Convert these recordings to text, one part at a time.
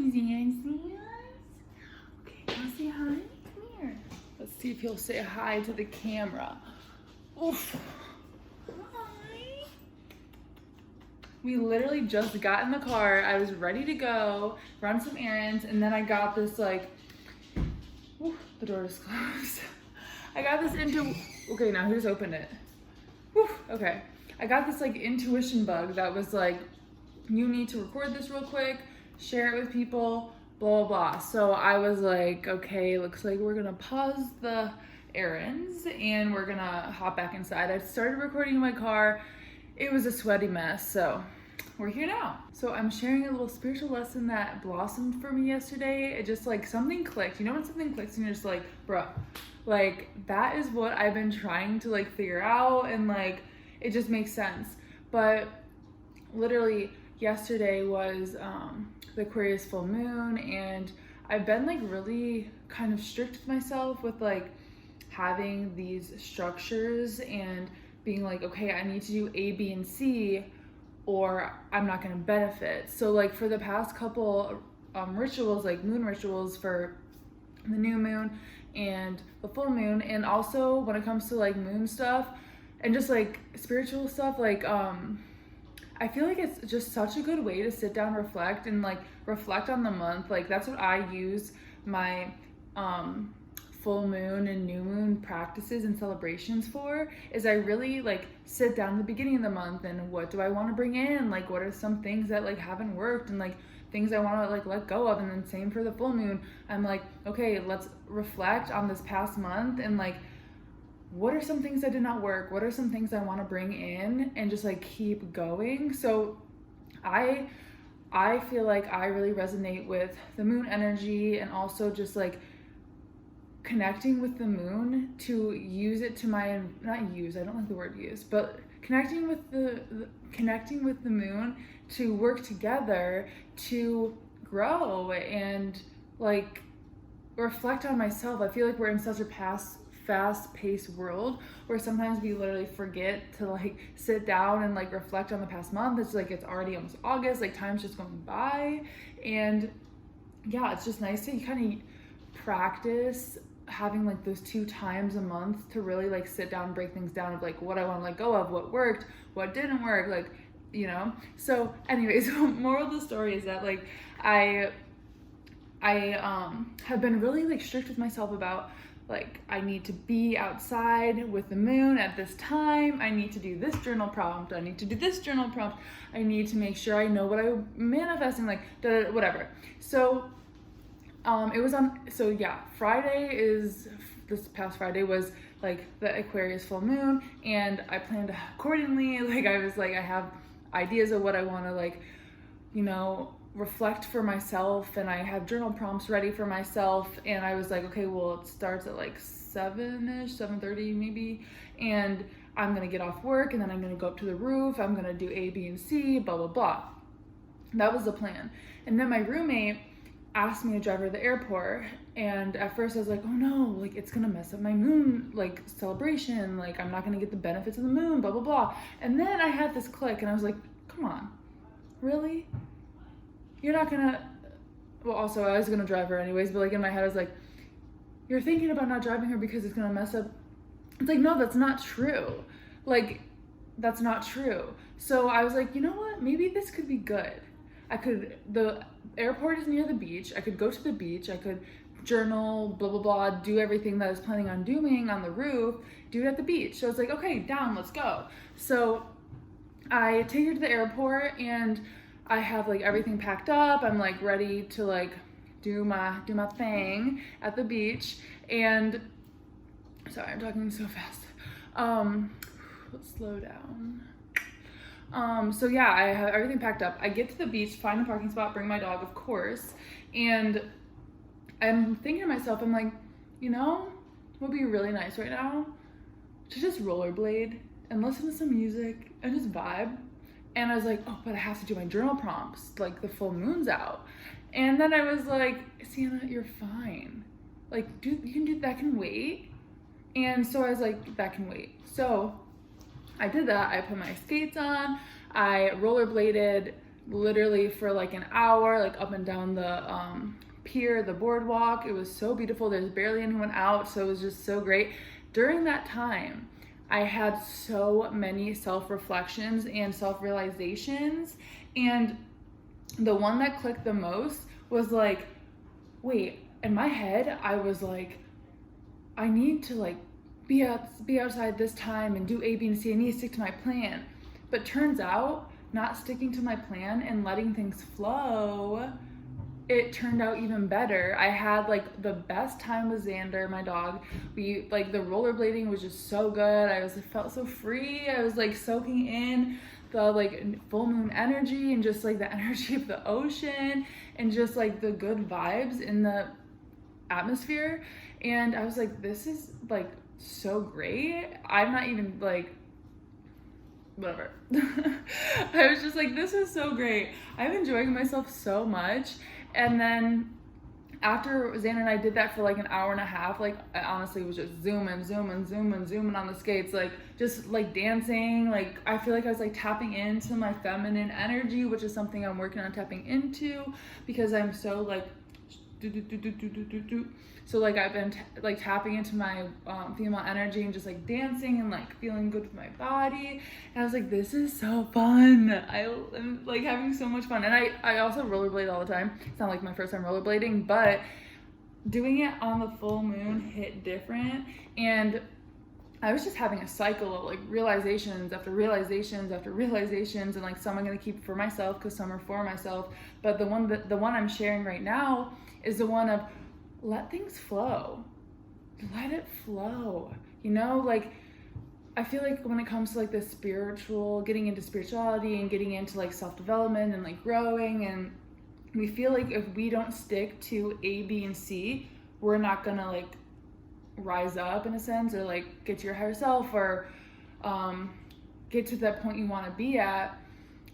Okay, wanna say hi? Come here. Let's see if he'll say hi to the camera. Oof. Hi. We literally just got in the car. I was ready to go, run some errands, and then I got this like, oof, the door is closed. I got this okay, now he just opened it. Whew, okay. I got this like intuition bug that was like, you need to record this real quick, share it with people, blah, blah, blah. So I was like, okay, looks like we're gonna pause the errands and we're gonna hop back inside. I started recording in my car. It was a sweaty mess, so we're here now. So I'm sharing a little spiritual lesson that blossomed for me yesterday. It just like something clicked. You know when something clicks and you're just like, bruh, like that is what I've been trying to like figure out, and like it just makes sense. But literally yesterday was the Aquarius full moon, and I've been like really kind of strict with myself with like having these structures and being like, okay, I need to do A, B, and C or I'm not gonna benefit. So like for the past couple rituals, like moon rituals for the new moon and the full moon, and also when it comes to like moon stuff and just like spiritual stuff, like I feel like it's just such a good way to sit down, reflect, and like reflect on the month. Like that's what I use my full moon and new moon practices and celebrations for, is I really like sit down at the beginning of the month and what do I want to bring in, like what are some things that like haven't worked and like things I want to like let go of. And then same for the full moon, I'm like, okay, let's reflect on this past month and like what are some things that did not work, what are some things I want to bring in, and just like keep going. So I feel like I really resonate with the moon energy, and also just like connecting with the moon to use it to my, not use, I don't like the word use, but connecting with the moon to work together to grow and like reflect on myself. I feel like we're in such a fast-paced world where sometimes we literally forget to like sit down and like reflect on the past month. It's like it's already almost August, like time's just going by. And yeah, it's just nice to kind of practice having like those 2 times a month to really like sit down and break things down of like what I want to let go of, what worked, what didn't work, like, you know. So anyways, moral of the story is that like I have been really like strict with myself about like I need to be outside with the moon at this time, I need to do this journal prompt, I need to do this journal prompt, I need to make sure I know what I'm manifesting, like whatever. So it was on, so yeah, this past Friday was like the Aquarius full moon, and I planned accordingly. Like I was like, I have ideas of what I want to like, you know, reflect for myself, and I have journal prompts ready for myself, and I was like, okay, well it starts at like 7ish, 7:30 maybe, and I'm gonna get off work and then I'm gonna go up to the roof, I'm gonna do A, B, and C, blah blah blah. That was the plan. And then my roommate asked me to drive her to the airport, and at first I was like, oh no, like it's gonna mess up my moon like celebration, like I'm not gonna get the benefits of the moon, blah blah blah. And then I had this click and I was like, come on, really? You're not gonna, well also I was gonna drive her anyways, but like in my head I was like, you're thinking about not driving her because it's gonna mess up. It's like, no, that's not true. Like that's not true. So I was like, you know what, maybe this could be good. The airport is near the beach, I could go to the beach, I could journal, blah blah blah, do everything that I was planning on doing on the roof, do it at the beach. So I was like, okay, down, let's go. So I take her to the airport and I have like everything packed up, I'm like ready to like do my thing at the beach. And sorry, I'm talking so fast. Let's slow down. So yeah, I have everything packed up. I get to the beach, find a parking spot, bring my dog, of course. And I'm thinking to myself, I'm like, you know, it would be really nice right now to just rollerblade and listen to some music and just vibe. And I was like, oh, but I have to do my journal prompts, like the full moon's out. And then I was like, Sienna, you're fine. Like, you can do that, can wait. And so I was like, that can wait. So I did that. I put my skates on, I rollerbladed literally for like an hour, like up and down the pier, the boardwalk. It was so beautiful. There's barely anyone out, so it was just so great. During that time, I had so many self-reflections and self-realizations, and the one that clicked the most was like, wait, in my head, I was like, I need to like be outside this time and do A, B, and C. I need to stick to my plan. But turns out, not sticking to my plan and letting things flow, it turned out even better. I had like the best time with Xander, my dog. We like the rollerblading was just so good. Felt so free. I was like soaking in the like full moon energy and just like the energy of the ocean and just like the good vibes in the atmosphere. And I was like, this is like so great. I'm not even like, whatever. I was just like, this is so great. I'm enjoying myself so much. And then after Xander and I did that for like an hour and a half, like I honestly was just zooming on the skates, like just like dancing. Like I feel like I was like tapping into my feminine energy, which is something I'm working on tapping into because I'm so like so like I've been like tapping into my female energy and just like dancing and like feeling good with my body. And I was like, this is so fun. I'm like having so much fun. And I also rollerblade all the time. It's not like my first time rollerblading, but doing it on the full moon hit different. And I was just having a cycle of like realizations after realizations after realizations, and like some I'm gonna keep for myself because some are for myself. But the one I'm sharing right now is the one of let things flow. Let it flow. You know, like I feel like when it comes to like the spiritual, getting into spirituality and getting into like self-development and like growing, and we feel like if we don't stick to A, B, and C, we're not gonna like rise up in a sense, or like get to your higher self, or get to that point you want to be at.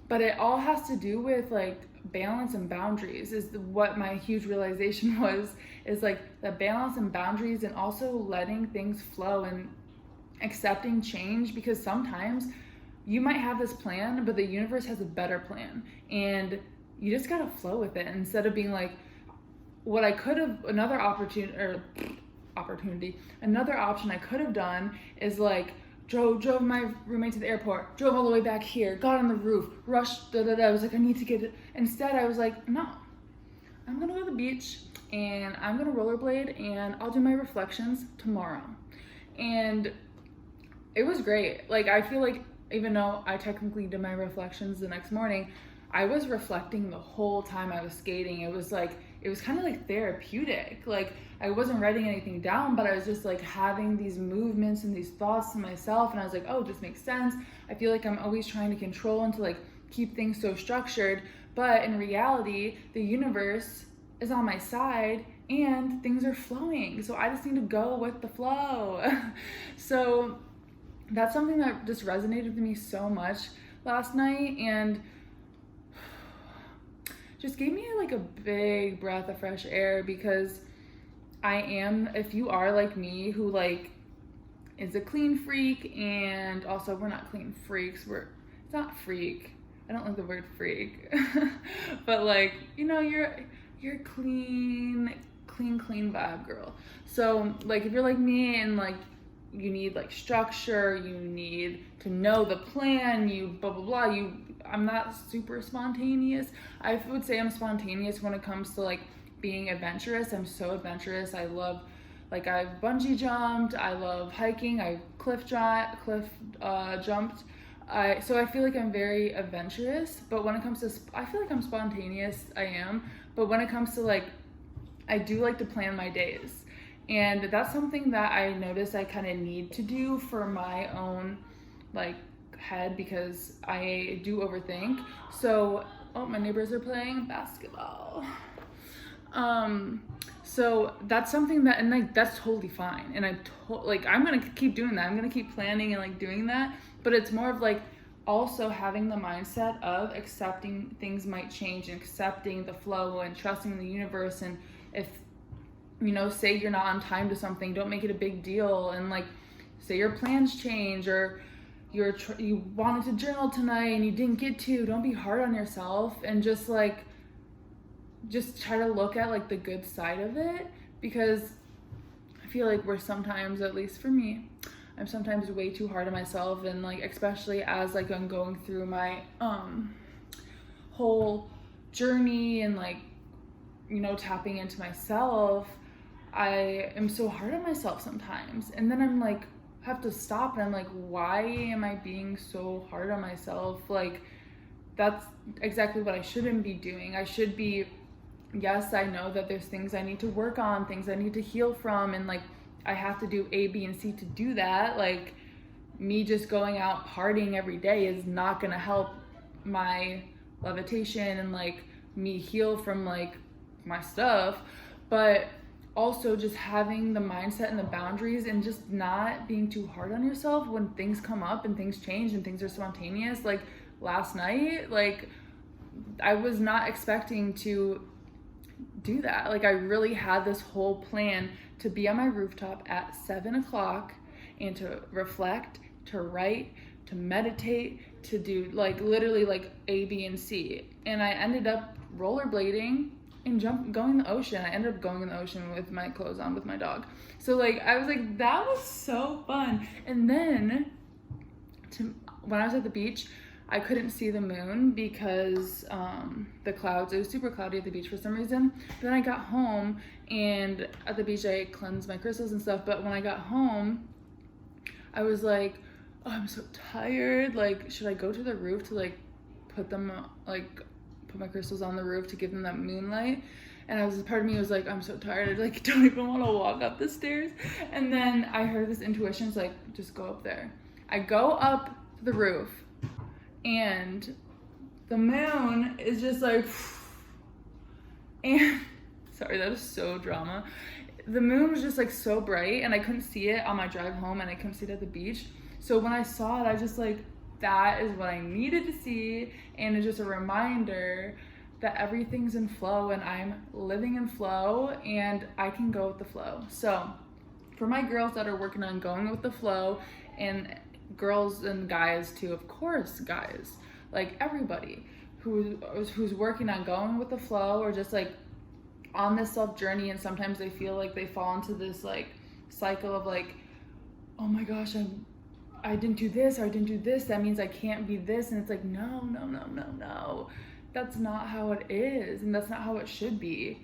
But it all has to do with like balance and boundaries is what my huge realization was, is like the balance and boundaries, and also letting things flow and accepting change, because sometimes you might have this plan but the universe has a better plan, and you just gotta flow with it instead of being like, what I could have, another option I could have done is like drove my roommate to the airport, drove all the way back here, got on the roof, rushed, I was like, I need to get it. Instead, I was like, no, I'm gonna go to the beach and I'm gonna rollerblade and I'll do my reflections tomorrow. And it was great. Like, I feel like even though I technically did my reflections the next morning, I was reflecting the whole time I was skating. It was kind of like therapeutic. Like, I wasn't writing anything down, but I was just like having these movements and these thoughts to myself. And I was like, oh, this makes sense. I feel like I'm always trying to control and to like keep things so structured. But in reality, the universe is on my side and things are flowing. So I just need to go with the flow. So that's something that just resonated with me so much last night, and just gave me like a big breath of fresh air, because if you are like me, who like is a clean freak, and also we're not clean freaks, it's not freak, I don't like the word freak, but like, you know, you're clean vibe girl. So like if you're like me and like you need like structure, you need to know the plan, you blah blah blah, I'm not super spontaneous. I would say I'm spontaneous when it comes to like being adventurous. I'm so adventurous. I love, like, I've bungee jumped, I love hiking, I cliff jumped. So I feel like I'm very adventurous, but when it comes to, I feel like I'm spontaneous, I am, but when it comes to like, I do like to plan my days. And that's something that I noticed I kind of need to do for my own like head, because I do overthink. So, oh, my neighbors are playing basketball. So that's something that, and like that's totally fine. And I'm gonna keep doing that. I'm gonna keep planning and like doing that. But it's more of like also having the mindset of accepting things might change, and accepting the flow and trusting the universe. And if, you know, say you're not on time to something, don't make it a big deal. And like, say your plans change, or you wanted to journal tonight and you didn't get to, don't be hard on yourself, and just try to look at like the good side of it, because I feel like we're sometimes, at least for me, I'm sometimes way too hard on myself, and like especially as like I'm going through my whole journey and like, you know, tapping into myself, I am so hard on myself sometimes, and then I'm like have to stop and I'm like, why am I being so hard on myself? Like, that's exactly what I shouldn't be doing. I should be, yes, I know that there's things I need to work on, things I need to heal from, and like I have to do A, B, and C to do that. Like, me just going out partying every day is not gonna help my levitation and like me heal from like my stuff. But also just having the mindset and the boundaries and just not being too hard on yourself when things come up and things change and things are spontaneous. Like last night, like I was not expecting to do that. Like I really had this whole plan to be on my rooftop at 7 o'clock and to reflect, to write, to meditate, to do like literally like A, B, and C. And I ended up rollerblading and going in the ocean. I ended up going in the ocean with my clothes on with my dog. So like I was like, that was so fun. And then when I was at the beach, I couldn't see the moon because the clouds, it was super cloudy at the beach for some reason. But then I got home, and at the beach I cleansed my crystals and stuff. But when I got home, I was like, oh, I'm so tired. Like, should I go to the roof to like put my crystals on the roof to give them that moonlight? And part of me was like, I'm so tired, I like don't even want to walk up the stairs. And then I heard this intuition, it's like, just go up there. I go up to the roof, and the moon is just like, and sorry, that was so drama. The moon was just like so bright, and I couldn't see it on my drive home, and I couldn't see it at the beach. So when I saw it, I just like, that is what I needed to see. And it's just a reminder that everything's in flow, and I'm living in flow, and I can go with the flow. So for my girls that are working on going with the flow, and girls and guys too, of course, guys, like everybody who's working on going with the flow, or just like on this self journey, and sometimes they feel like they fall into this like cycle of like, oh my gosh, I didn't do this, or I didn't do this, that means I can't be this. And it's like, no, that's not how it is, and that's not how it should be,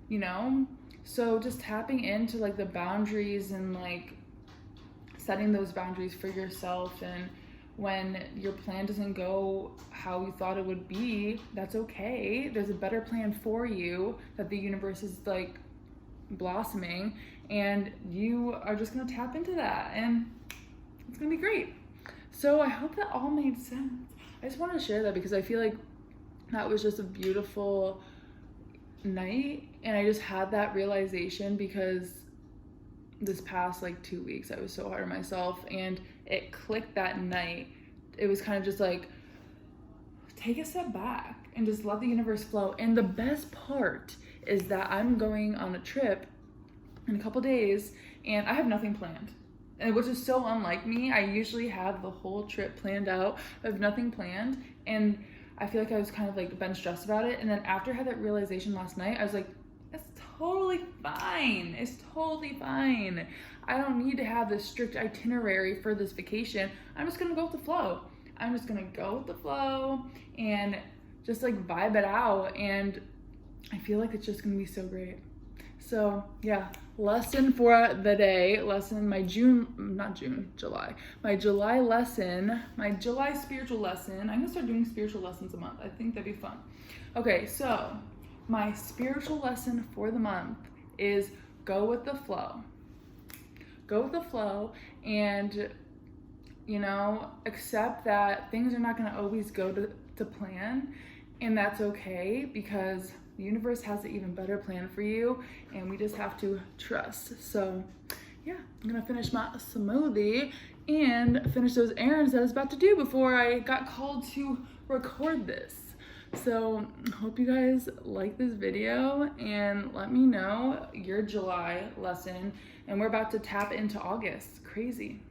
you know? So just tapping into like the boundaries and like setting those boundaries for yourself, and when your plan doesn't go how you thought it would be, that's okay. There's a better plan for you that the universe is like blossoming, and you are just gonna tap into that, and it's gonna be great. So I hope that all made sense. I just want to share that because I feel like that was just a beautiful night, and I just had that realization because this past like 2 weeks I was so hard on myself, and it clicked that night. It was kind of just like, take a step back and just let the universe flow. And the best part is that I'm going on a trip in a couple days, and I have nothing planned. And which is so unlike me. I usually have the whole trip planned out. I have nothing planned, and I feel like I was kind of like been stressed about it. And then after I had that realization last night, I was like, it's totally fine. It's totally fine. I don't need to have this strict itinerary for this vacation. I'm just gonna go with the flow. I'm just gonna go with the flow and just like vibe it out. And I feel like it's just gonna be so great. So yeah, lesson for the day, my July lesson, my July spiritual lesson. I'm gonna start doing spiritual lessons a month. I think that'd be fun. Okay, so my spiritual lesson for the month is go with the flow. Go with the flow, and you know, accept that things are not gonna always go to plan, and that's okay, because the universe has an even better plan for you, and we just have to trust. So yeah, I'm gonna finish my smoothie and finish those errands that I was about to do before I got called to record this. So I hope you guys like this video, and let me know your July lesson. And we're about to tap into August. Crazy.